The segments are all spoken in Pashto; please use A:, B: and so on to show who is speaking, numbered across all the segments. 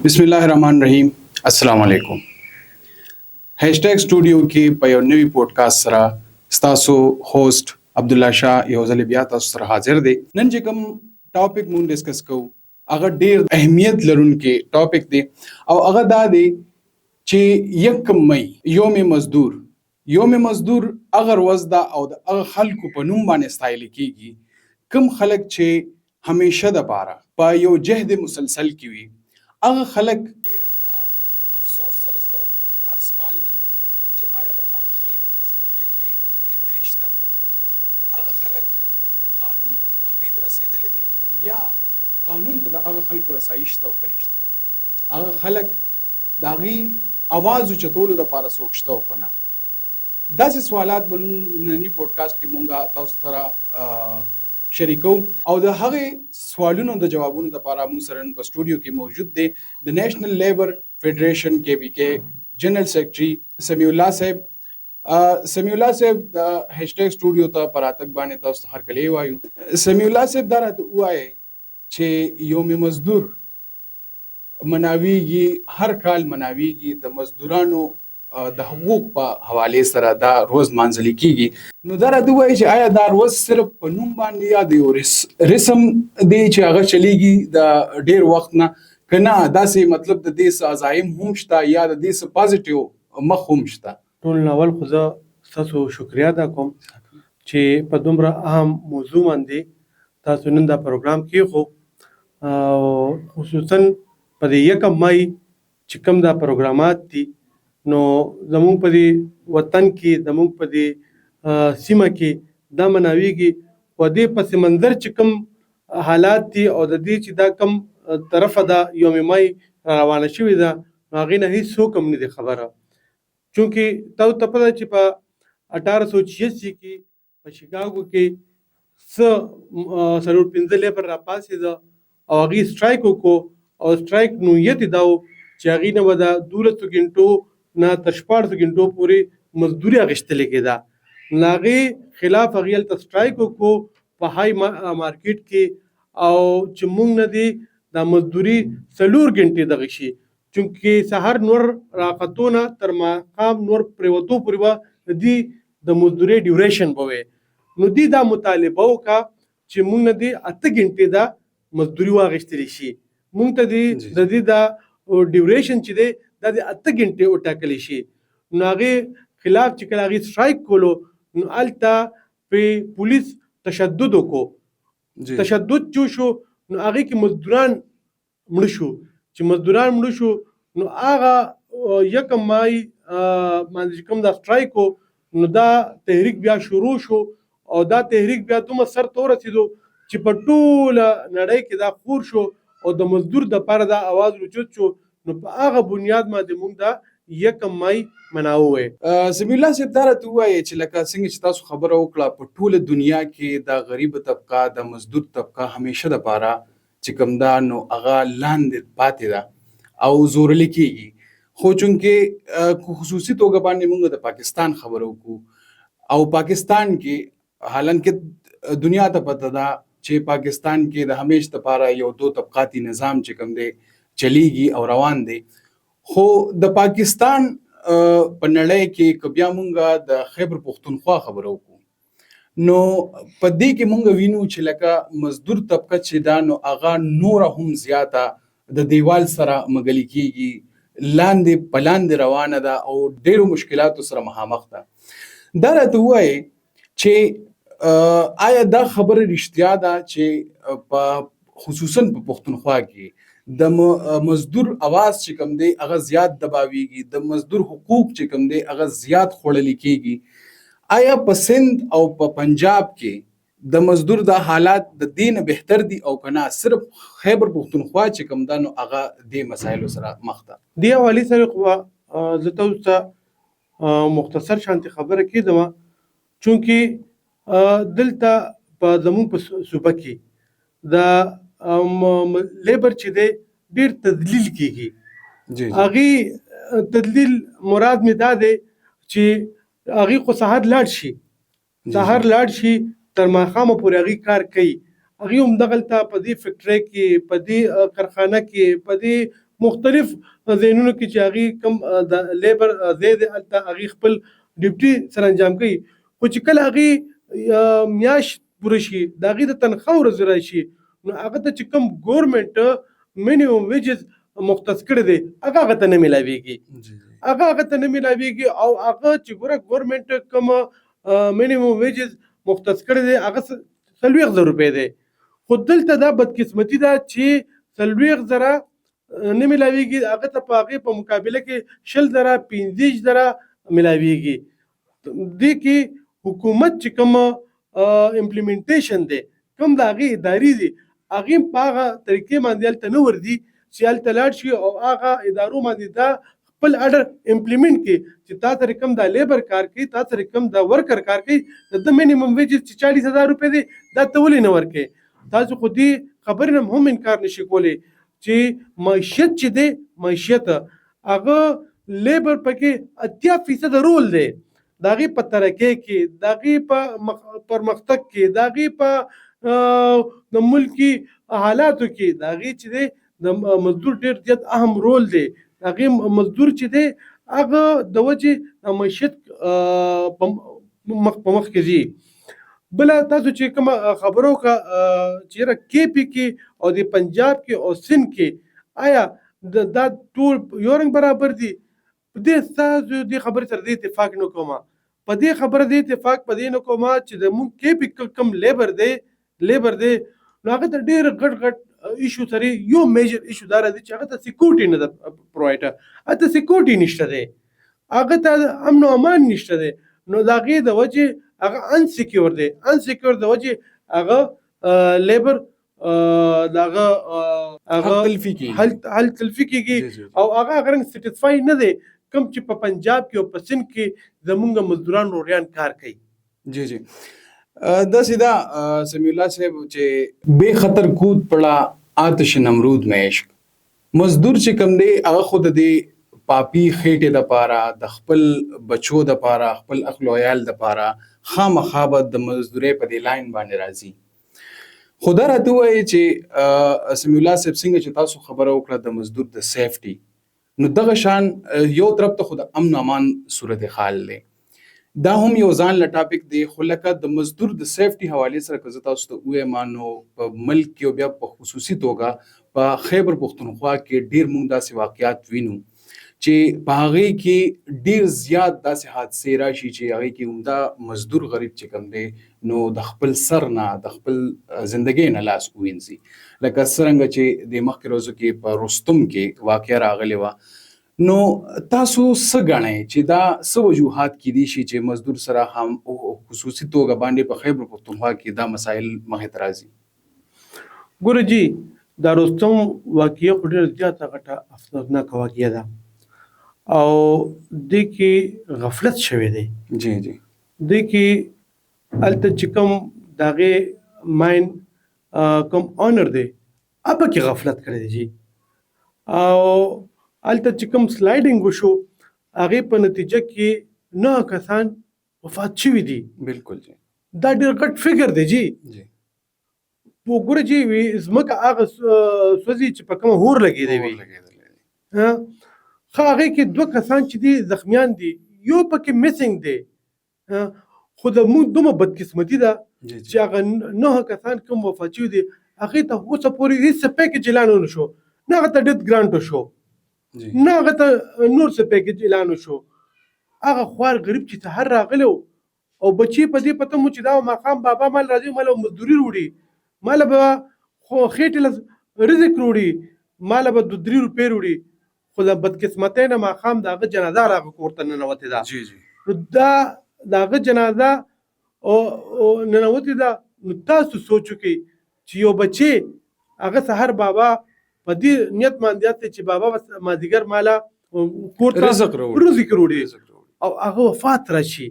A: बिस्मिल्लाहिर्रहमानिर्रहीम अस्सलाम वालेकुम हैशटैग स्टूडियो کې په یو نوی پودکاسټ سره ستاسو هوست عبد الله شاه یو ځل بیا تاسو سره حاضر دی. نن چې کوم ټاپک مونږ ډیسکس کوو هغه ډیر اهمیت لرونکي ټاپک دی او هغه دا دی چې 1 مئی یوم مزدور هغه ورځ ده او د هغه خلکو په نوم باندې ستایل کیږي کوم خلک چې همیشه د پاره په یو جهد مسلسل کې وي. هغه خلک افسوس سره دا سوال لري چې آیا د هغه خلکو په زندګۍ کې بهتري شته؟ هغه خلک قانون هغوی ته رسېدلی دي یا قانون ته د هغه خلکو رسایي شته او که نشته؟ هغه خلک د هغوی اواز اوچتولو دپاره څوک شته او که نه؟ داسې سوالات به ننني پوډکاسټ کې مونږ تاسو سره شریکو او د هغې سوالونو د جوابونو لپاره موږ سره په سټوډیو کې موجود دی د نیشنل لیبر فیډریشن KVK جنرال سیکرټري سمیع الله صاحب. سمیع الله صاحب د هیشټیګ سټوډیو ته په راتګ باندې تاسو ته هرکلی وایو. سمیع الله صاحب دا راته ووایئ چې یوم مزدور مناویږي، هر کال مناویږي، د مزدورانو د حقوق په حواله سره دا روز مانځل کیږي. نو دا راته وایي چې آیا دا روز صرف په نوم باندې یا د یو رسم دی چې هغه چلیږي د ډیر وخت نه که نه داسې مطلب د دې څه عزایم هم شته یا د دې څه پازیټیو مخ هم شته؟
B: ټول اول خو زه ستاسو شکریا ادا کوم چې په دومره اهم موضوع باندې تاسو نن دا پروګرام کیښو او خصوصا په دې 1 مئی چې کوم دا پروګرامات دي نو زمونږ په دې وطن کې زمونږ په دې سیمه کې دا مناویږي په دې پس منظر چې کوم حالات دي او د دې چې دا کوم طرفه دا یوم مئی روانه شوې ده نو هغې نه هېڅوک هم نه دي خبره. چونکې تاسو ته پته چې په 1886 کې په شیکاګو کې 415 لیبر راپاڅېده او هغې سټرایک وکړو او سټرایک نوعیت یې دا و چې هغې نه به د 12 ګنټو نه تر 14 ګنټو پورې مزدوري اخیستلې کېده. نو هغې خلاف هغې هلته سټرایک وکړو په های مارکیټ کې او چې موږ نه دی دا مزدوري 4 ګنټې دغه شي چونکې سهار نور راختو نه تر ماښام نور پرېوتو پورې به د دې د مزدورۍ ډیوریشن به وی. نو دوی دا مطالبه وکړه چې موږ نه دی 8 ګنټې دا مزدوري واخیستلی شي. موږ ته د دې دا ډیوریشن چې دی دا د 8 ګنټې وټاکلی شي. نو هغې خلاف چې کله هغې سټرایک کولو نو هلته پرې پولیس تشدد وکړو. تشدد چې وشو نو هغې کې مزدوران مړه شو. چې مزدوران مړه شو نو هغه 1 مئی باندې چې کوم دا سټرایک و نو دا تحریک بیا شروع شو او دا تحریک بیا دومره سر ته ورسېدو چې په ټوله نړۍ کې دا خور شو او د مزدور دپاره دا اواز اوچت شو. نو په هغه بنیاد باندې موږ دا 1 مئی مناوو.
A: سمیع الله صاحب دا راته ووایئ چې لکه څنګه چې تاسو خبره وکړه په ټوله دنیا کې دا غریبه طبقه د مزدور طبقه همیشه دپاره چې کوم دا نو هغه لاندې پاتې ده او زورلی کېږي. خو چونکې خصوصي توګه باندې موږ د پاکستان خبره وکړو او پاکستان کې حالانکه دنیا ته پته ده چې پاکستان کې د همیش دپاره یو 2 طبقاتي نظام چې کوم دی چلیږي او روان دی. خو د پاکستان په نړۍ کې که بیا مونږ د خیبر پښتونخوا خبره وکړو نو په دې کې مونږ وینو چې لکه مزدور طبقه چې دا نو هغه نوره هم زیاته د دیوال سره مګلي کېږي، لاندې په لاندې روانه ده او ډېرو مشکلاتو سره مخامخ ده. دا راته ووایئ چې آیا دا خبره رښتیا ده چې په خصوصا په پښتونخوا کې د مزدور اواز چې کوم دی هغه زیات دباویږي، د مزدور حقوق چې کوم دی هغه زیات خوړل کېږي؟ آیا په سند او په پنجاب کې د مزدور د حالات د دین بهتر دي او که نه صرف خیبر پښتونخوا چې کوم ده نو هغه د مسایلو سره مخ ده؟
B: دې حوالې سره خو زه تاسو ته مختصر شانتې خبره کېدم چونکې دلته په زموږ په صوبه کې د لیبر چې دی ډېر تدلیل کېږي. هغې تدلیل مراد مې دا دی چې هغې خو سهار لاړ شي تر ماښامه پورې هغې کار کوي. هغې هم دغلته په دې فکټرۍ کې په دې کارخانه کې په دې مختلف ذهنونو کې چې هغې کوم د لیبر ځای دی هلته هغې خپل ډیوټي سره انجام کوي. خو چې کله هغې میاشت پوره شي د هغې د تنخوا ورځې راشي نو هغه ته چې کوم ګورمنټ منیمم ویجز مختص کړی دی هغه ته نه میلاویږي هغه ته نه میلاویږي او هغه چې ګوره ګورمنټ کوم منیمم ویجز مختص کړی دی هغه 40,000 روپۍ دی. خو دلته دا بدقسمتي ده چې 40,000 نه میلاویږي هغه ته په هغې په مقابله کې 20,000 15,000 میلاویږي. دې کې حکومت چې کوم امپلیمنټیشن دی کوم د هغې ادارې دي هغې په هغه طریقې باندې هلته نه ورځي چې هلته لاړ شي او هغه ادارو باندې دا خپل اډر امپلیمنټ کړي چې تا سره کوم د لیبر کار کوي تا سره کوم د ورکر کار کوي د منیمم ویجز چې 40,000 روپۍ دی دا ته ولې نه ورکوي. تاسو خو دې خبرې نه هم انکار نشي کولی چې معیشت چې دی معیشت هغه لیبر پکې 80% رول دی د هغې په ترقۍ کې د هغې په پرمختګ کې د هغې په د ملکي حالاتو کې د هغې چې دی د مزدور ډېر زیات اهم رول دی. د هغې مزدور چې دی هغه د وجې د معیشت په مخ کې ځي. بله تاسو چې کومه خبره وکړه چې یاره KP کې او د پنجاب کې او سند کې آیا دا ټول یو رنګ برابر دي؟ په دې ستاسو دې خبرې سره دې اتفاق نه کوم په دې خبره دې اتفاق په دې نه کوم چې زموږ KP کوم لیبر دی نو هغه ته ډېر غټ ایشو سره یو میجر ایشو دا راځي چې هغه ته سکیورټي نه ده پرووایډ هغه ته سکیورټي نشته دی هغه ته امن او امان نشته دی نو د هغې د وجې هغه انسیکیور د وجې هغه لیبر د هغه حل تلفي کېږي او هغه رنګ سټیسفای نه دی کوم چې په پنجاب کې او په سند کې زمونږ مزدوران روریان کار کوي.
A: جی داسې دا سمیع الله صاحب چې بے خطر کود پڑا آتش نمرود میں عشق مزدور چې کوم دی هغه خود دی پاپی خېټې د پاره د خپل بچو د پاره خپل اخل او عیال د پاره خامخا به د مزدورۍ په دې لاین باندې راځي. خو دا راته ووایي چې سمیع الله صاحب څنګه چې تاسو خبره وکړه د مزدور د سیفټي نو دغه شان یو طرف ته خو د امن امان صورتحال دی دا هم یو ځان له ټاپک دی خو لکه د مزدور د سیفټي حوالې سره که زه تاسو ته ووایم نو په ملک کې او بیا په خصوصي توګه په خیبر پښتونخوا کې ډېر موږ داسې واقعات وینو چې په هغې کې ډېر زیات داسې حادثې راشي چې هغې کې عمده مزدور غریب چې کوم دی نو د خپل سر نه د خپل زندګۍ نه لاس ووینځي لکه څرنګه چې د مخکې ورځو کې په رستم کې واقعه راغلې وه. نو تاسو څه ګڼئ چې دا څه وجوهات کیدی شي چې مزدور سره هم خصوصي توګه باندې په خیبر پښتونخوا کې دا مسایل مخې ته راځي؟
B: ګوره جي دا رستم واقعه خو ډېره زیاته غټه افسوسناکه واقعه ده او دې کې غفلت شوی دی.
A: جی
B: دې کې هلته چې کوم د هغې ماین کوم آنر دی هغه کې غفلت کړی دی جي او هلته چې کوم سلایډینګ وشو هغې په نتیجه کې 9 کسان وفات شوي دي.
A: بالکل جی
B: دا ډېر غټ فګر دی جي. وګوره جي ځمکه هغه سوځي چې په کومه هور لګېدی وي خو هغې کې 2 کسان چې دي زخمیان دي یو پکې میسنګ دی خو د موږ دومره بدقسمتي ده چې هغه 9 کسان کوم وفات شوي دي هغې ته اوسه پورې هېڅ پیکج اعلان ونه شو نه هغه ته ډیت ګرانټ وشو نه هغه ته نور څه پیکج اعلان وشو. هغه خوار غریب چې سهار راغلی او بچي په دې پته مو چې دا ماښام بابا مال راځي ماله مزدوري وروړي ماله به خو خېټې له رزق وروړي ماله به 2-3 روپۍ وروړي خو د بدقسمتۍ نه ماښام د هغه جنازه راغه کور ته ننوتې ده. نو دا د هغه جنازه ننوتې ده نو تاسو سوچ وکئ چې یو بچی هغه سهار بابا په دې نیت باندې چې بابا مازدیګر ماله کور ته رزق وروړي او هغه وفات راشي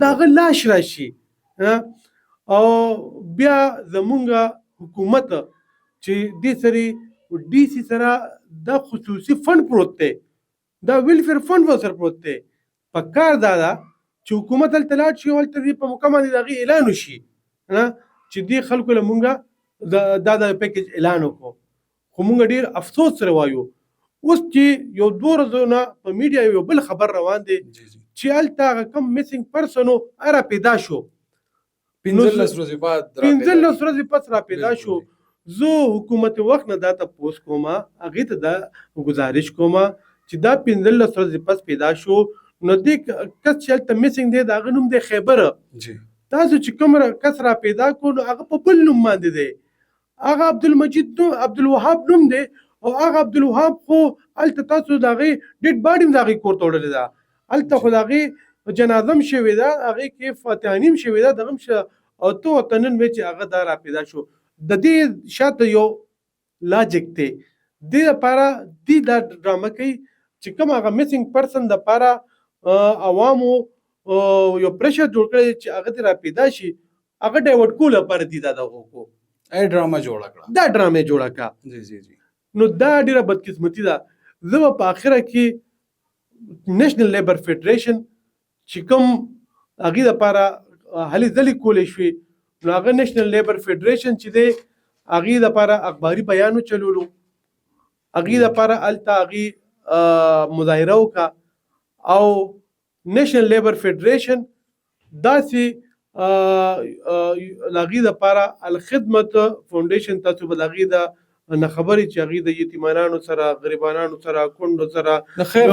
B: دغه لاش راشي او بیا زمونږ حکومت چې دې سره DC سره دا خصوصي فند پروت دی دا ویلفیر فند ورسره پروت دی په کار دا ده چې حکومت هلته لاړ شي او هلته دې په موقع باندې د هغې اعلان وشي چې دې خلکو له مونږه دا د پیکج اعلان وکړو خو موږ ډیر افسوس سره وایو اوس چې یو 2 ورځې نه په میډیا یو بل خبر روان دی چې هلته هغه کم میسنګ پرسن را پیدا شو
A: 15 ورځې بعد
B: 15 ورځې پس را پیدا شو. زه حکومت وخت نه دا تپوس کوم هغې ته دا ګزارش کوم چې دا 15 ورځې پس پیدا شو نو دې کس چې هلته میسنګ دی د هغه نوم دی خیبره. تاسو چې کوم کس را پیدا کړو نو هغه په بل نوم باندې دی هغه عبدالمجید عبدالوهاب نوم دی او هغه عبدالوهاب خو هلته تاسو د هغې ډیډ باډي هم د هغې کور ته وړلې ده هلته خو د هغې جنازه هم شوې ده هغې کې فاتحاني هم شوې ده دغه هم شه او ته ورته نن وایې چې هغه دا را پیدا شو. د دې شاته یو لاجک دی دې لپاره دوی دا ډرامه کوي چې کوم هغه میسنګ پرسن دپاره عوامو یو پریشر جوړ کړی چې هغه دې را پیدا شي هغه ډایورټ کولو لپاره دي دا دغه کو
A: ډرامه جوړه کړه
B: دا ډرامه جوړه کړه نو دا ډیره بدقسمتي ده. زه په آخره کې نیشنل لیبر فیډریشن چې کوم هغې دپاره هلې ځلې کولې شوې نو هغه نیشنل لیبر فیډریشن چې دی هغې دپاره اخباري بیان وچلولو هغې دپاره هلته هغې مظاهره وکړه او نیشنل لیبر فیډریشن داسې د هغې دپاره الخدمت فاونډیشن تاسو به د هغې د نه خبرې چې هغې د یتیمانانو سره غریبانانو سره کونډو سره خیر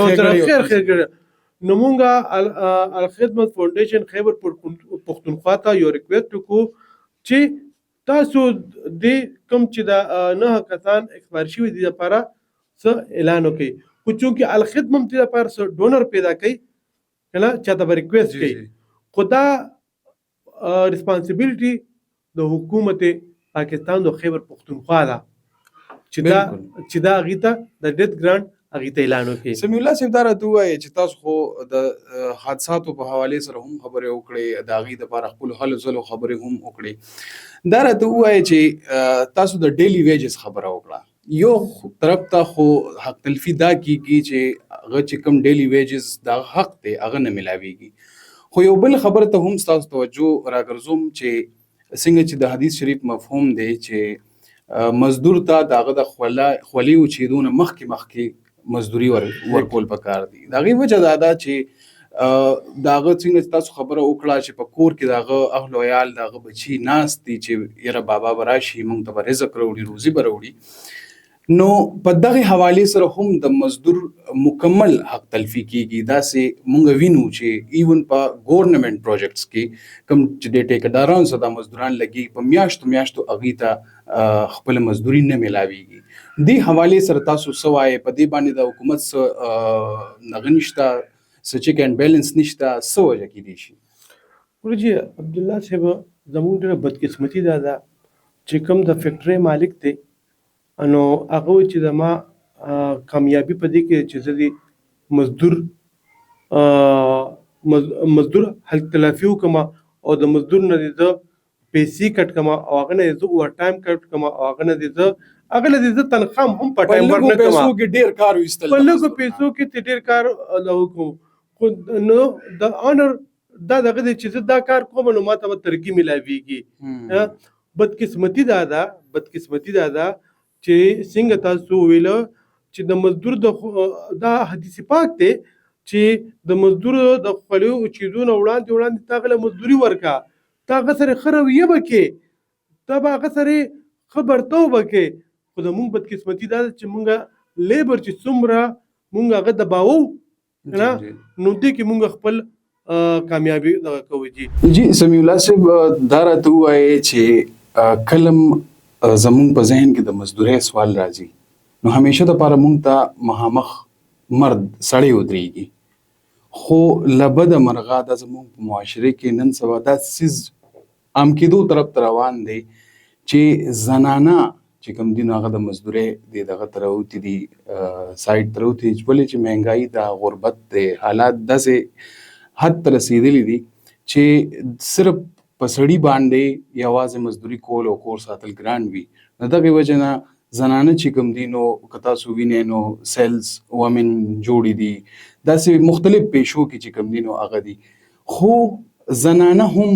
B: ښېګړه نو مونږ الخدمت فاونډیشن خیبر پښتونخوا ته یو ریکویسټ وکړو چې تاسو دې کوم چې د 9 کسان اکسپایر شوي دي دپاره څه اعلان وکړئ خو چونکې الخدمت دې دپاره څه ډونر پیدا کوي که نه چاته به ریکویسټ کوي خو دا ریسپانسبیلټي د حکومت پاکستان د خیبر پښتونخوا ده چې دا هغې ته د ډیث ګرانټ هغې ته اعلان وکړي.
A: سمیع الله صاحب دا راته ووایې چې تاسو خو د حادثاتو په حوالې سره هم خبرې وکړې د هغې دپاره خپلو هلو ځلو خبرې هم وکړې دا راته ووایې چې تاسو د ډیلی ویجز خبره وکړه یو طرف ته خو حق تلفي دا کېږي چې هغه چې کوم ډیلی ویجز دا حق دی هغه نه ملاویږي خو یو بل خبره ته هم ستاسو توجه راګرځوم چې څنګه چې د حدیث شریف مفهوم دی چې مزدور ته د هغه د خولې وچېدو نه مخکې مزدوري ورکول پکار دي د هغې وجه دا ده چې د هغه څنګه چې تاسو خبره وکړه چې په کور کې د هغه اهل و عیال د هغه بچي ناست دي چې یاره بابا به راشي موږ ته به رزق راوړي روزي به راوړي نو په دغې حوالې سره هم د مزدور مکمل حق تلفي کېږي داسې موږ وینو چې ایون په ګورنمنټ پروجیکټس کې کوم چې د ټیکدارانو سره د مزدوران لګي په میاشتو هغې ته خپله مزدوري نه میلاویږي دې حوالې سره تاسو څه وایې په دې باندې د حکومت څه نغه نشته څه چیک اینډ بیلنس نشته څه وجه کیدی شي؟
B: ورجی عبدالله صاحب زموږ ډېره بدقسمتي دا ده چې کوم د فیکټرۍ مالک دی نو هغه وایي چې زما کامیابي په دې کې چې زه د مزدور حق تلافي وکړم او د مزدور نه د پیسې کټ کړم او هغه نه زه اوور ټایم کټ کړم او هغه نه زه تنخواه هم په ټایم ورنه کړم
A: پیسو کې ډیر کار وستل
B: په لږو پیسو کې ډیر کار وکړم خو نو د آنر دا دغه دی چې زه دا کار کوم نو ماته به ترقي ملاویږي بدقسمتي دا ده چې څنګه تاسو ویل چې د مزدور دا حدیث پاک دی چې د مزدور د خپلو اوچېدو نه وړاندې تا هغه له مزدوري ورکه تا هغه سره ښه رویه به کې تا به هغه سره ښه برتو به کې خو د مونږ بدقسمتي دا ده چې مونږ لیبر چې څومره مونږ هغه دباوو نو دې کې مونږ خپل کامیابي دغه کوو.
A: جی سمیع الله صاحب دا راته ووایې چې کلم زمونږ په ذهن کې د مزدورۍ سوال راځي نو همیشه دپاره مونږ ته مخامخ مرد سړی ودرېږي خو له بده مرغه دا زمونږ په معاشره کې نن سبا دا څیز عام کېدو طرف ته روان دی چې زنانه چې کوم دي نو هغه د مزدورۍ د دغه ته راوتي دي سایډ ته راوتي دي ولې چې مهنګایي د غربت د حالات داسې حد ته رسېدلي دي چې صرف په سړي باندې یوازې مزدوري کول او کور ساتل ګران وي نو دغې وجه نه زنانه چې کوم دي نو که تاسو وینئ نو سیلز ومن جوړې دي داسې مختلف پیشو کې چې کوم دي نو هغه دي خو زنانه هم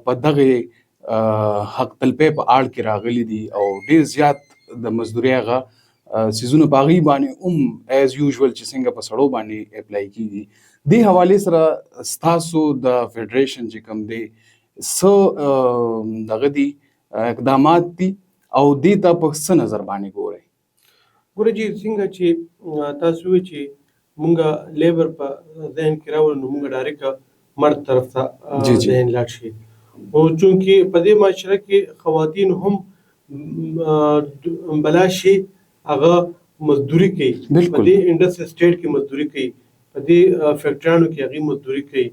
A: په دغې حق تلفۍ په آړ کې راغلي دي او ډېر زیات د مزدوري هغه سیزونه باغی باندې ایز یوزول چې څنګه په سړو باندې اپلای کیږي د حواله سره ستاسو د فدریشن چې کوم دی دغه دي اقدامات دي او دې ته په څه نظر باندې ګورئ؟
B: ګوره جی څنګه چې تاسو وی چې مونږه لیبر په ذهن کې راوړو نو مونږه ډایرکټ مرد طرف ته ذهن لاړ شي او چونکې په دې معاشره کې خواتین هم بلا شي هغه مزدوري کوي په دې انډستری سټیټ کې مزدوري کوي په دې فیکټریانو کې هغه مزدوري کوي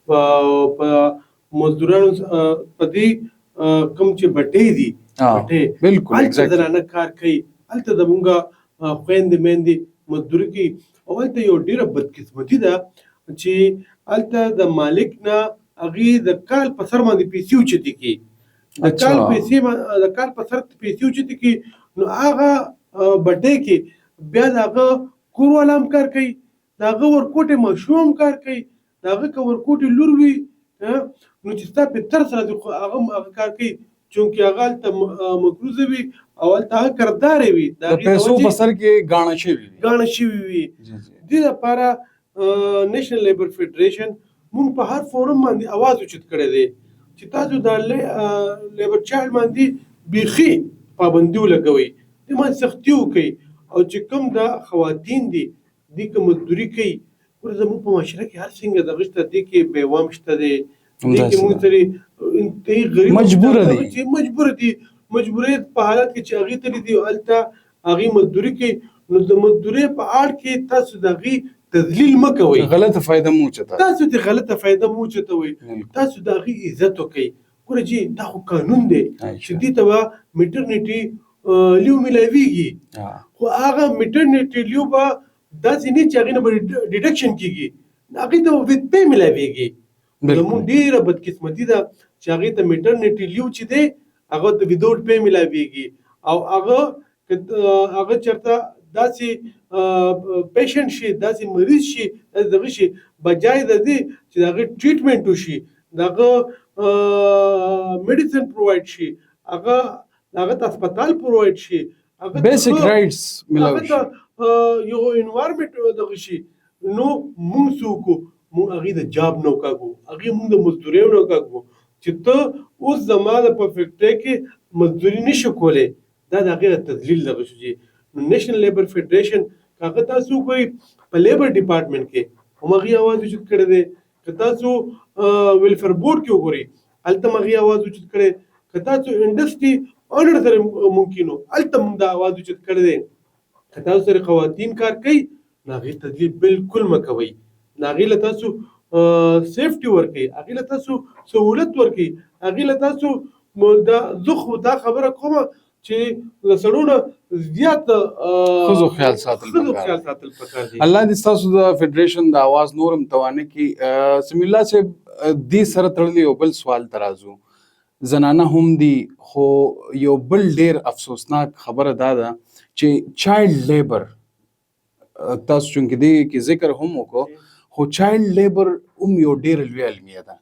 B: په مزدورانو په دې کوم چې بټې دي بټې
A: بالکل
B: هلته زنانه کار کوي هلته د مونږه خویندې میندې مزدوري کوي او هلته یو ډېره بدقسمتي ده چې هلته د مالک نه هغې د کال په سر باندې پیسې اوچتې کړي د کال په سر پیسې اوچتې کړي نو هغه بټۍ کې بیا د هغه کور والا هم کار کوي د هغه ورکوټې ماشوم هم کار کوي د هغه که ورکوټې لور وي نو چې ستا په تر سره هغه کار کوي چونکې هغه هلته مکروزه وي او هلته هغه کردارې وي
A: د پیسو په سر کې ګاڼه
B: شوي وي دې لپاره نیشنل لیبر فیډریشن مونږ په هر فورم باندې اواز اوچت کړی دی چې تاسو د لیبر چارج باندې بیخي پابندي ولګوئ دې باندې سختي وکړئ او چې کوم د خواتین دي دې که مزدوري کوي ګوره زموږ په معاشره کې هر څنګه دغه شته دې کې بیوام شته دی دې کې مونږ سره انتهایي غریب مجبور دي مجبوریت په حالت کې چې هغې تللی دي هلته هغې مزدوري کوي نو د مزدورۍ په اړ کې تاسو د هغې تذلیل مه کوئ
A: غلطه فایده مو اوچته
B: تاسو د غلطه فایده مو اوچتوئ تاسو د هغې عزت وکئ ګوره جی دا خو قانون دی چې دې ته به میټرنیټي لیو میلاویږي خو هغه میټرنیټي لیو به داسې نه چې هغې نه به ډیډکشن کېږي هغې ته به ویت پی میلاویږي زموږ ډېره بدقسمتي ده چې هغې ته میټرنیټي لیو چې دی هغه ته وداوټ پی میلاویږي او هغه چېرته داسې پیشنټ شي داسې مریض شي دغه شي بجای د دې چې د هغې ټریټمنټ وشي د هغه میډیسن پرووایډ شي هغه ته هسپتال پرووایډ شي
A: بیسک رایټس ملاو شي
B: یو انوایرمنټ دغه شي نو مونږ څه وکړو مونږ هغې د جاب نه وکاږو هغې مونږ د مزدورۍ نه وکاږو چې ته اوس زما د په فیکټرۍ کې مزدوري نشي کولی دا د هغې تذلیل دغه شو چې نیشنل لیبر فیډریشن هغه تاسو وګورئ په لیبر ډپارټمنټ کې هم هغې اواز اوچت کړی دی که تاسو ویلفیر بورډ کې وګورئ هلته هم هغې اواز اوچت کړی که تاسو انډسټري اونر سره ممکن و هلته هم دا اواز اوچت کړی دی که تاسو سره خواتین کار کوي نو هغې تذلیل بالکل مه کوئ نو هغې له تاسو سیفټي ورکوي هغې له تاسو سهولت ورکوي هغې له تاسو زه خو دا خبره کومه چې د سړو نه زیات
A: ښځو خیال ساتل
B: پکار دي
A: الله دې ستاسو د فیډریشن د اواز نورم توانه کړي سمیع الله صاحب دې سره تړلی یو بل سوال ته راځو زنانه هم دي خو یو بل ډېر افسوسناک خبره دا ده چې چایلډ لیبر تاسو چونکې دې کې ذکر هم وکړو خو چایلډ لیبر هم یو ډېر لوی المیه ده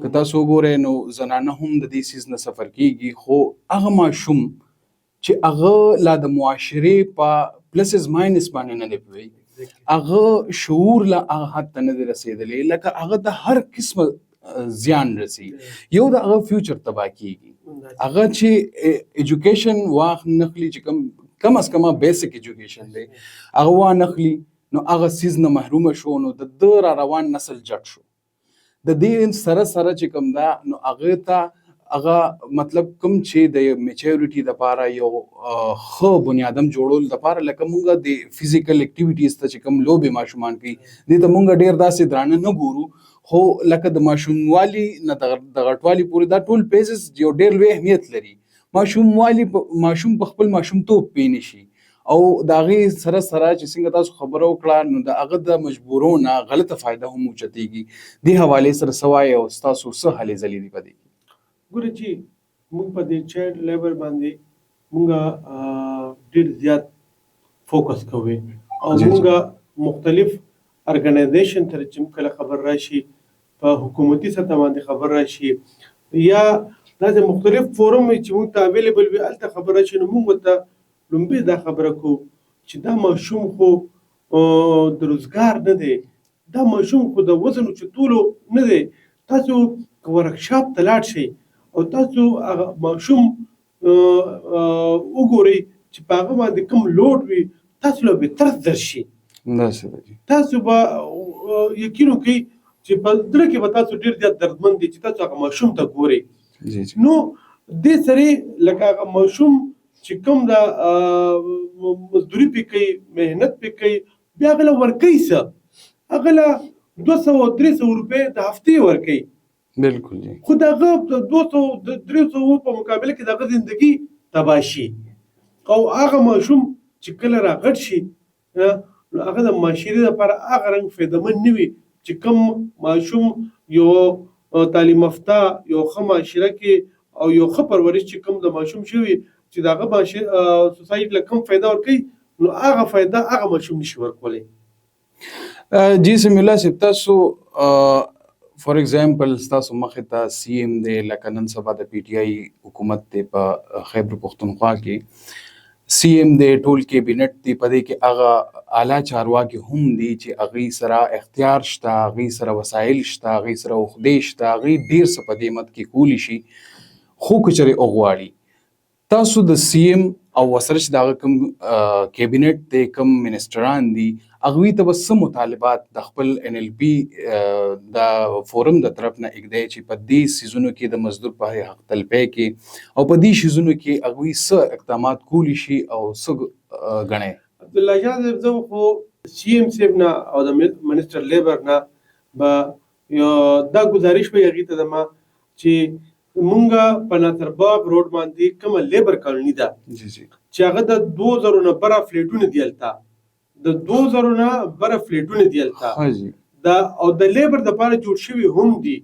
A: که تاسو وګورئ نو زنانه هم د دې څیز نه سفر کیږي خو هغه ماشوم چې هغه لا د معاشرې په پلسز ماینس باندې نه دی پوهېږي هغه شعور لا هغه حد ته نه دی رسېدلی لکه هغه د هر قسمه زیان رسي یو د هغه فیوچر تباه کیږي هغه چې ایجوکیشن واخلي چې کم از کم بیسک ایجوکیشن دی هغه وانخلي نو هغه څیز نه محرومه شو نو د ده را روان نسل جټ شو د دې سره چې کوم دا نو هغه ته هغه مطلب کوم چې د میچورټي لپاره یو ښه بنیادم جوړول لپاره لکه مونږ د فزیکل اکټیویټیز ته چې کوم لوبې ماشومان کوي دې ته مونږ ډېر داسې درانه نه ګورو خو لکه د ماشوموالي نه د غټوالي پورې دا ټول پیزز یو ډېر لوی اهمیت لري ماشوم په خپل ماشومتوب پوه شي او د هغې سره چې څنګه تاسو خبره وکړه نو د هغه د مجبورونه غلطه فایده هم اوچتېږي دې حوالې سره څه وایې او ستاسو څه هلې ځلې دي په دې کې
B: ګوره چې موږ په دې چایلډ لیبر باندې موږ ډېر زیات فوکس کوو او موږ مختلف ارګنایزیشن تر چې کله خبر راشي په حکومتي سطح باندې خبر راشي یا داسې مختلف فورم چې موږ ته اویلیبل وي هلته خبر راشي نو موږ ورته لومبي دا خبره کو چې دا ماشوم خو د روزګار نه دی، دا ماشوم خو د وزن اوچتولو نه دی. تاسو که ورکشاپ ته لاړ شئ او تاسو هغه ماشوم وګورئ چې په هغه باندې کوم لوډ وي، تاسو له به ترس درشي. تاسو به یقین وکړئ چې په زړه کې به تاسو ډېر زیات دردمند دي چې تاسو هغه ماشوم ته ګورئ. نو دې سره لکه هغه ماشوم چې کوم د مزدوري پې کوي، محنت پې کوي، بیا هغه له ورکوي څه، هغه له 200-300 روپۍ د هفتې ورکوي.
A: بالکل جی.
B: خو د هغه 200-300 په مقابله کې د هغه زندګي تباه شي. او هغه ماشوم چې کله راغټ شي نو هغه د معاشرې لپاره هغه رنګ فایدهمند نه وي چې کوم ماشوم یو تعلیم یافته، یو ښه معاشره کې او یو ښه پرورش چې کوم د ماشوم شوي چې د هغه سوسایټي له کوم فایده ورکوي، نو هغه فایده هغه ماشوم نشي ورکولی.
A: جی سمیع الله صاحب، تاسو فار ایگزامپل ستاسو مخې ته سی ایم دی، لکه نن سبا د پی ټی آی حکومت دی په خیبر پښتونخوا کې سی ایم دی، ټول کیبینټ دی، په دې کې هغه اعلی چارواکي هم دي چې هغوی سره اختیار شته، هغوی سره وسایل شته، هغوی سره عهدې شته، هغوی ډېر څه په دې مد کې کولی شي. خو که چېرې وغواړي تاسو د سی ایم او ورسره چې د هغه کوم کیبینټ دی، کوم منسټران دي، هغوی ته به څه مطالبات د خپل ان ایل پي د فورم د طرف نه ایږدئ چې په دې سیزونو کې د مزدور په حق تلفۍ کې او په دې شیزونو کې هغوی څه اقدامات کولی شي او څه ګڼئ؟
B: عبدالله شاه صاحب، زه خو سی ایم صاحب نه او د منسټر لیبر نه به دا ګزارش به هغوی ته دمه چې مونږه په ناصرباغ روډ باندې کومه لیبر کالوني ده چې هغه د 2000 نه بره فلیټونه دي، هلته د 2000 نه بره فلیټونه دي هلته او د لیبر دپاره جوړ شوي هم دي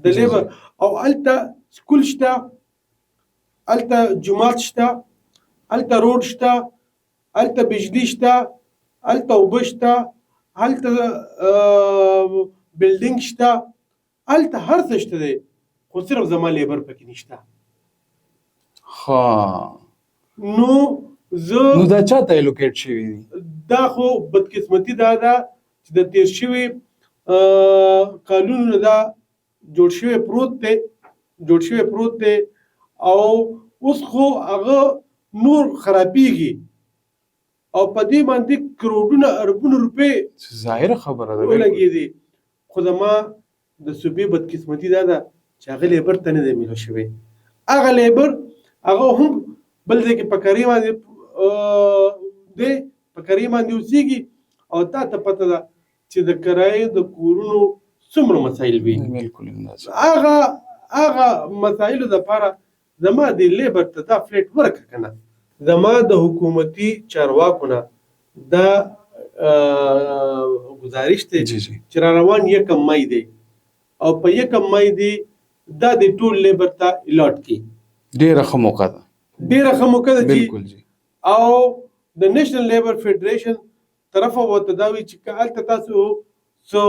B: د لیبر. او هلته سکول شته، هلته جومات شته، هلته روډ شته، هلته بجلی شته، هلته اوبه شته، هلته بلډینګ شته، هلته هر څه شته دی، خو صرف زما لیبر پکې نشته. نو
A: دا چاته الوکیټ شوي دي؟
B: دا خو بدقسمتي دا ده چې د تیر شوي قانون دا جوړ شوی پروت دی او اوس خو هغه نور خرابېږي او په دې باندې کروڑونه اربونه روپۍ
A: ظاهره خبره ده
B: ولګېدي. خو زما د صوبې بدقسمتي دا ده چې هغه لیبر ته نه دی میله شوی. هغه لیبر هغه هم بل ځای کې په کرې باندې دی، په کرې باندې اوسېږي او تا ته پته ده چې د کرایې د کورونو څومره مسایل وي. هغه مسایلو دپاره زما د لیبر ته دا فلیټ ورکړه که نه. زما د حکومتي چارواکو نه دا گزارش دی چې را روان 1 مئی دی او په 1 مئی دی دا د ټول لیبر ته الاټ کی.
A: ډیره ښه موقع ده،
B: ډیره ښه موقع ده.
A: بالکل جی.
B: او د نېشنل لیبر فیډریشن طرفه ورته دا وي چې که هلته تاسو څه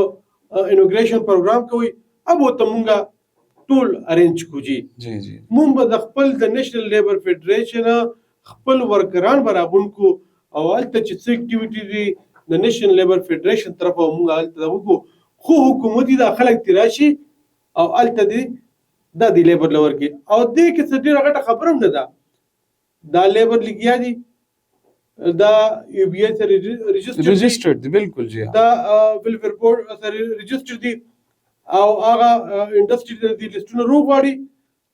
B: انوګریشن پروګرام کوئ، اب ورته مونږه ټول ارینج کړو جی. مونږ به د خپل د نېشنل لیبر فیډریشن خپل ورکران به راغونډ کړو او هلته چې څه اکټیویټي دي د نېشنل لیبر فیډریشن طرفه مونږ هلته وکړو. خو حکومتي دا خلک ترې راشي او هلته دې دا د لیبر له ورکړي او دې کې څه ډېره غټه خبره هم نه ده. دا لیبر لګیا دي، دا یو بی آی سره رجسټرډ دي، بالکل جی. دا ویلفیر بورډ سره رجسټر دي او هغه انډسټري د لیسټونه روغواړي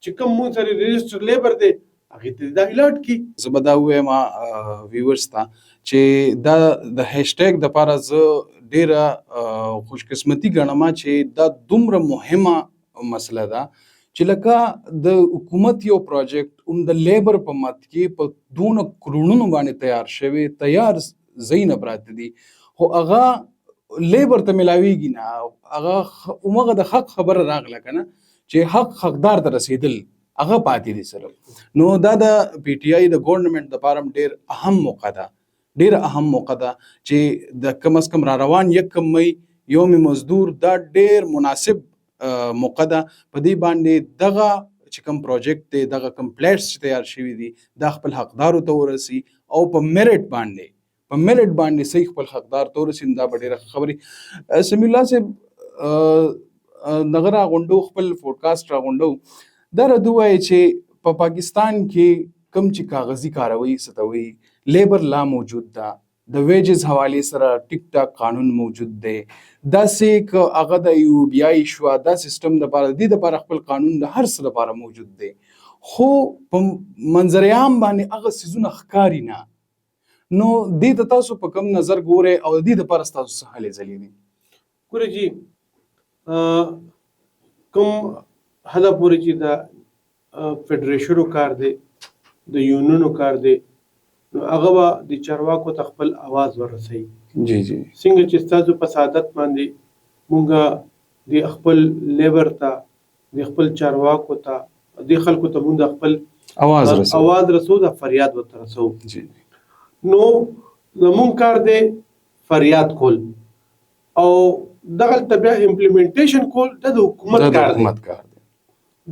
B: چې کوم مونږ سره رجسټر لیبر دی هغې ته دا الاټ کړي.
A: زه به دا ووایم ویورز ته چې دا د هیشټیګ دپاره زه ډېره خوشقسمتي ګڼم چې دا دومره مهمه مسله ده چې لکه د حکومت یو پروجیکټ هم د لیبر په مد کې په دونه کروڑونو باندې تیار شوی، تیار ځای نه پراته دي، خو هغه لیبر ته ملاویږي نه. هغه همغه د حق خبره راغله که نه چې حقدار ته رسېدل هغه پاتې دي سره. نو دا د پی ټی آی د ګورنمنټ دپاره هم ډېر اهم موقع ده، ډېره اهم موقع ده چې د کم از کم را روان 1 مئی یوم مزدور دا ډېر مناسب موقع ده. په دې باندې دغه چې کوم پروجیکټ دی، دغه کوم پلیټس چې تیار شوي دي دا خپل حقدارو ته ورسي او په میرټ باندې صحیح خپل حقدار تور سین دا ډېره خبرې سمیع الله صاحب دغه راغونډو خپل پودکاسټ راغونډو دا راته ووایي چې په پاکستان کې کم چې کاغذي کاروي ستوي لیبر لا موجود ده د ویجز حوالې سره ټیک ټاک قانون موجود دی داسې که هغه د یو بی آی شوه دا سیستم دپاره د دې دپاره خپل قانون د هر څه دپاره موجود دی خو په منظر عام باندې هغه څیزونه ښکاري نه نو دې ته تاسو په کوم نظر ګورئ او د دې دپاره ستاسو څه هلې ځلې دي
B: ګوره جي کوم حده پورې چې د فیډریشنو کار دی د یونونو کار دی نو هغه به د چارواکو ته خپل اواز ورسوي
A: جی جی
B: څنګه چې ستاسو په سعادت باندې مونږ د خپل لیبر ته د خپل چارواکو ته د خلکو ته مونږ خپل اواز رسو د فریاد ورته رسو
A: جی
B: نو زمونږ کار دی فریاد کول او دغلته بیا امپلیمنټیشن کول د حکومت کار دی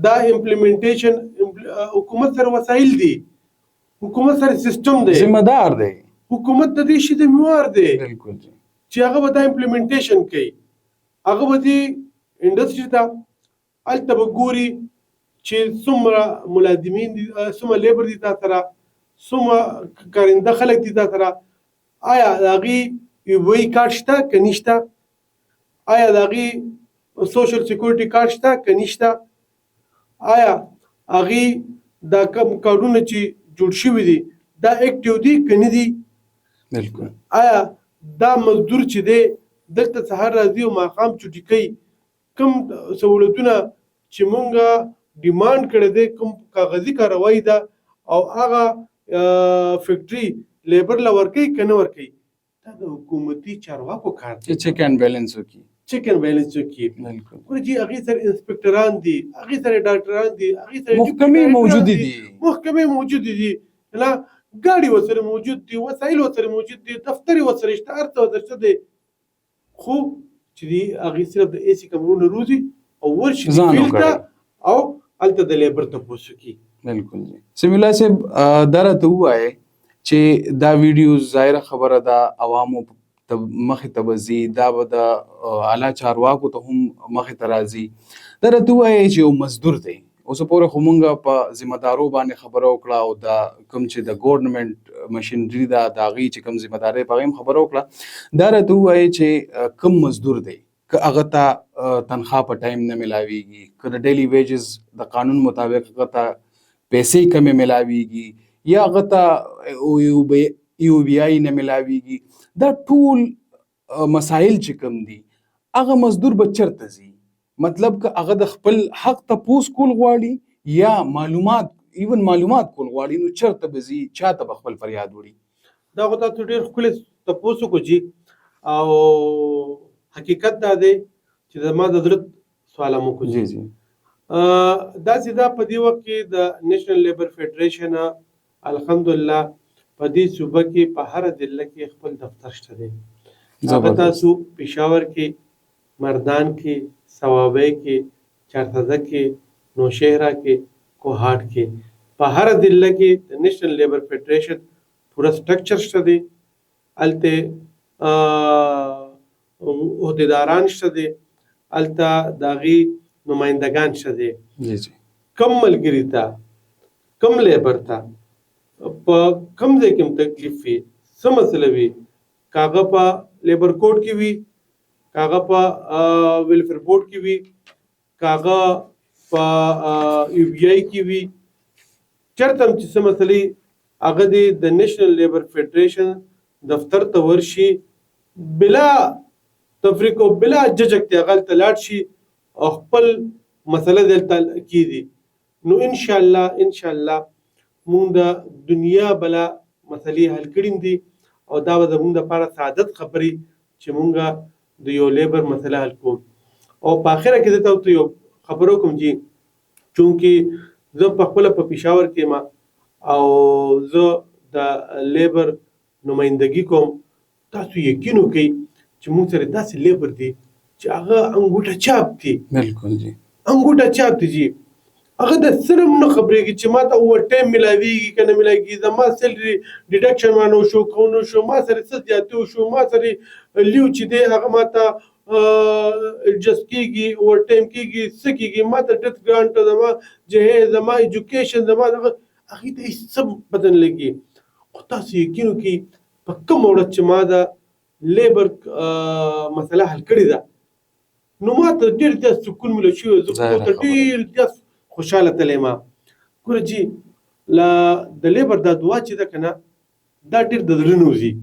B: دا امپلیمنټیشن حکومت سره وسایل دي حکومت سره سیستم دی
A: ذمہ دار دی
B: حکومت د دې شي د میوار دی
A: بالکل
B: چې هغه به دا امپلیمنټیشن کوي هغه به د انډستری ته هلته به ګوري چې څومره ملازمین دي څومره لیبر دي تا سره څومره کارنده خلک دي تا سره آیا د هغې یوبی کارډ شته که نشته آیا د هغې سوشل سیکورټي کارډ شته که نشته آیا هغې دا کم کارډونه چې جوړ شوي دي دا اکټیو دي که نه دي
A: بالکل
B: آیا دا مزدور چې دی دلته سهار راځي او ماښام چوټي کوي کوم سہولتونه چې مونږ ډیمانډ کړی دی کوم کاغذي کاروایی ده او هغه فیکټري لیبر له ورکوي که نه ورکوي دا د حکومتي چارواکو کار دی
A: چیک اینډ بیلنس وکړي
B: بالکل ګوره جي هغې سره انسپکټران دي هغې سره ډاکټران دي هغې سره
A: محکمې موجودې
B: دي نه ګاډي ورسره موجود دي وسایل ورسره موجود دي دفتر ورسره شته هر څه ورسره دی خو چې دي هغې صرف د ایسي کمرونه روزي او ورشي فیلډ ته او هلته د لیبر تپوس وکړي
A: بالکل جی سمیع الله صاحب دا راته ووایئ چې دا ویډیو ظاهره خبره ده عوامو مخې ته به ځي دا به د اعلی چارواکو ته هم مخې ته راځي دا راته ووایئ چې یو مزدور دی اوسه پورې خو مونږ په ذمه دارو باندې خبره وکړه او دا کوم چې د ګورنمنټ مشینري ده د هغې چې کوم ذمه دارۍ په هغې هم خبره وکړه دا راته ووایئ چې کوم مزدور دی که هغه ته تنخوا په ټایم نه میلاویږي که د ډیلی ویجز د قانون مطابق هغه ته پیسې کمې میلاویږي یا هغه ته یو بی آی نه میلاویږي دا ټول مسایل چې کوم دي هغه مزدور به چېرته ځي مطلب که هغه د خپل حق تپوس کول غواړي یا معلومات کول غواړي نو چېرته به ځي چا ته به خپل فریاد وړي
B: دا خو تاسو ډېر ښکلی تپوس وکړو جي او حقیقت دا دی چې زما د زړه سوال هم وکړو
A: جی جی
B: داسې دا په دې وخت کې د نیشنل لیبر فیډریشن الحمدلله په دې صوبه کې په هره ضلع کې خپل دفتر شته دی هغه تاسو پېښور کې مردان کې ثوابۍ کې چارسده کې نوشهره کې کوهاټ کې په هره ضلع کې د نیشنل لیبر فیډریشن پوره سټرکچر شته دی هلته عهدیداران شته دی هلته د هغې نمایندګان شته دی کم ملګري ته کم لیبر ته په کم ځای کې هم تکلیف وي څه مسله وي که هغه په لیبر کوډ کې وي که هغه په ویلفیر بورډ کې وي که هغه په یو بی آی کې وي چېرته هم چې څه مسلې هغه د نیشنل لیبر فیډریشن دفتر ته ورشي بلا تفریق او بلا ججک ته هغه هلته لاړ شي او خپل مسله دلته کېږي نو انشاءالله مونږ د دنیا بلا مسلې حل کړي دي او دا به زمونږ دپاره سعادت خبرې چې مونږ د یو لیبر مسله حل کوم او په آخره کې زه تاسو یو خبر وکړم چې چونکې زه پخپله په پېښور کې یم او زه د لیبر نمایندګي کوم تاسو یقین وکړئ چې مونږ سره داسې لیبر دی چې هغه انګوټه چاپ دي
A: بالکل جی
B: انګوټه چاپ دي جی هغه د سره نه خبرېږي چې ما ته اوور ټایم ملاویږي که نه ملاویږي، زما سیلري ډیډکشن مانه وشو که ونه شو، ما سره څه زیاتي وشو، ما سره لیو چې دی هغه ما ته ایډجسټ کېږي، اوور ټایم کېږي، څه کېږي، ما ته ډیث ګرانټ، زما جهیز، زما ایجوکیشن، زما دغه هغې ته هېڅ څه پته نه لګي. خو تاسو یقین وکړئ په کومه ورځ چې ما د لیبر مسله حل کړې ده نو ما ته ډېر زیات سکون ملو شوی، زه کور ته ډېر زیات خوشحاله تللی ما. ګوره چې له د لیبر دا دعا چې ده که نه دا ډېر د زړه نه وځي،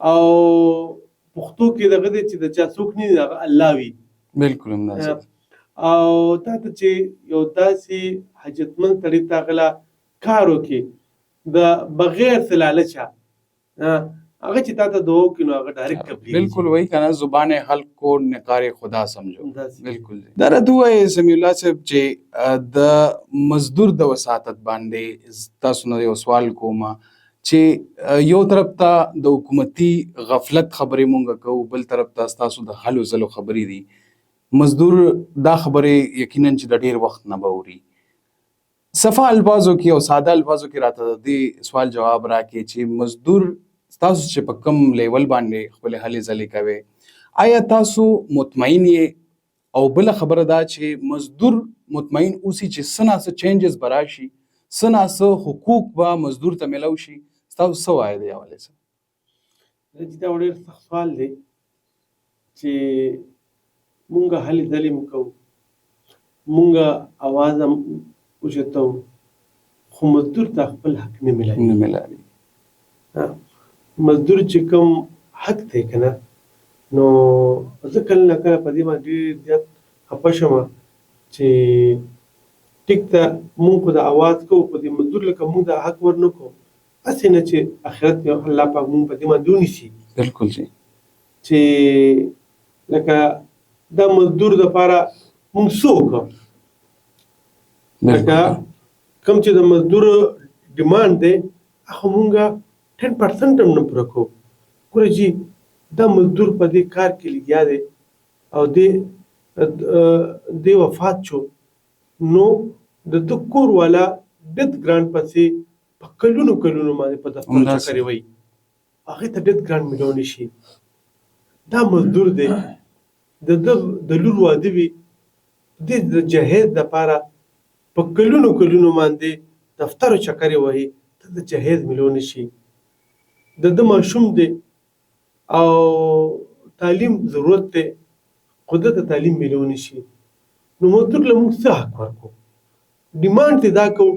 B: او پښتو کې دغه دی چې د چا څوک نه وي هغه الله وي.
A: بالکل همداسې
B: او تا ته چې یو داسې حاجتمند سړي ته غله کار وکړي د بغیر څه لالچه، هغه چې تا ته دعا وکړي نو هغه ډایرکټ قبلېږي.
A: بالکل وہی کنا زبان حلق کو نقار خدا سمجھو.
B: همداسې.
A: بالکل دا راته ووایې سمیع الله صاحب چې د مزدور د وساطت باندې تاسو نه یو سوال کوم چې یو طرف ته د حکومتي غفلت خبرې مونږ کوو، بل طرف ته ستاسو د هلو ځلو خبرې دي. مزدور دا خبرې یقینا چې د ډېر وخت نه به اوري. صفا الفاظو کې او ساده الفاظو کې راته د دې سوال جواب راکړي چې مزدور تاسو چې په کم لیول باندې خپل هلې ځلې کوي، آیا تاسو مطمئن یې؟ او بله خبره دا چې مزدور مطمئن اوسي چې څه ناڅه چینجز به راشي، څه ناڅه حقوق به مزدور ته میلاو شي، تاسو څه وایې دې حوالې سره؟
B: دا ډېر سخت سوال دی چې مونږ هلې ځلې هم کوو، مونږ اواز هم اوچتوو، خو مزدور ته خپل حق نه میلاوي.
A: نه میلاوي.
B: مزدور چې کوم حق دی که نه، نو زه کله نه کله په دې باندې ډېر زیات خفه شم چې ټیک ته مونږ خو د اواز کوو، خو د مزدور لکه مونږ د حق ور نه کوو، هسې نه چې آخرت کې الله پاک مونږ په دې باندې ونیسي.
A: بالکل جی.
B: چې لکه دا مزدور دپاره مونږ څه وکړو، لکه کوم چې د مزدور ډیمانډ دی هغه مونږ 10% هم نه پوره کوو. ګوره جي دا مزدور په دې کار کې لګیا دی او دی وفات شو، نو د ده کور والا ډیث ګرانټ پسې په کلونو کلونو باندې په دفتر چکرې وایي، هغې ته ډیث ګرانټ میلاو نه شي. دا مزدور دی، د ده د لور واده وي، دې د جهیز دپاره په کلونو کلونو باندې دفتر چکرې وهي، ته د جهیز میلاو نه شي. د ده ماشوم دی او تعلیم ضرورت دی، خو ده ته تعلیم میلاو نه شي. نو مزدور له موږ څه حق ورکوو؟ ډیمانډ ترې دا کوو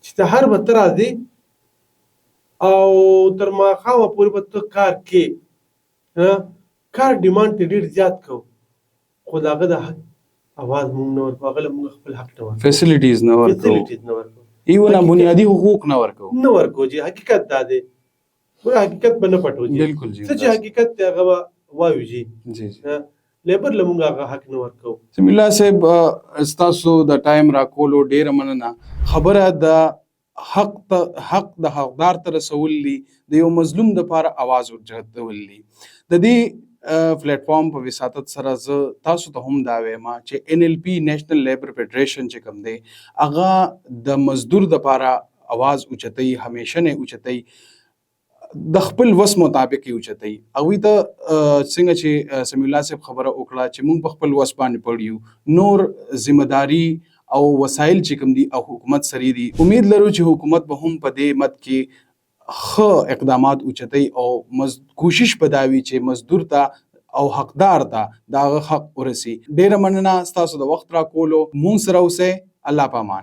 B: چې سهار به ته راځې او تر ماښامه پورې به ته کار کې، کار ډیمانډ ته ډېر زیات کوو، خو د هغه د حق اواز موږ نه ورکوو، هغه له موږ خپل حق نه ورکوو،
A: فیسلیټیز نه ورکوو، ایونه بنیادي حقوق نه
B: ورکوو. چې حقیقت دا دی، ګوره حقیقت به نه پټو جي.
A: بالکل جی.
B: څه چې حقیقت دی هغه به وایو جي.
A: جی جی.
B: لیبر له موږ هغه حق نه ورکوو.
A: سمیع الله صاحب ستاسو د ټایم راکولو ډېره مننه. خبره د حق د حقدار ته رسول دي، د یو مظلوم دپاره اواز اوچتول دي. د دې پلیټ فارم په وساطت سره زه تاسو ته هم دا وایم چې NLP نیشنل لیبر فیډریشن چې کوم دی هغه د مزدور دپاره اواز اوچتوي، همیشه نه اوچتوي، د خپل وس مطابق یې اوچتوي. هغوی ته څنګه چې سمیع الله صاحب خبره وکړه چې موږ په خپل وس باندې پړ یو، نور ذمہداري او وسایل چې کوم دي او حکومت سره دي. امید لرو چې حکومت به هم په دې مد کې ښه اقدامات اوچتوي او کوشش به دا وي چې مزدور ته او حقدار ته د هغه حق ورسي. ډېره مننه ستاسو د وخت راکولو. مونږ سره اوسئ. الله پامان.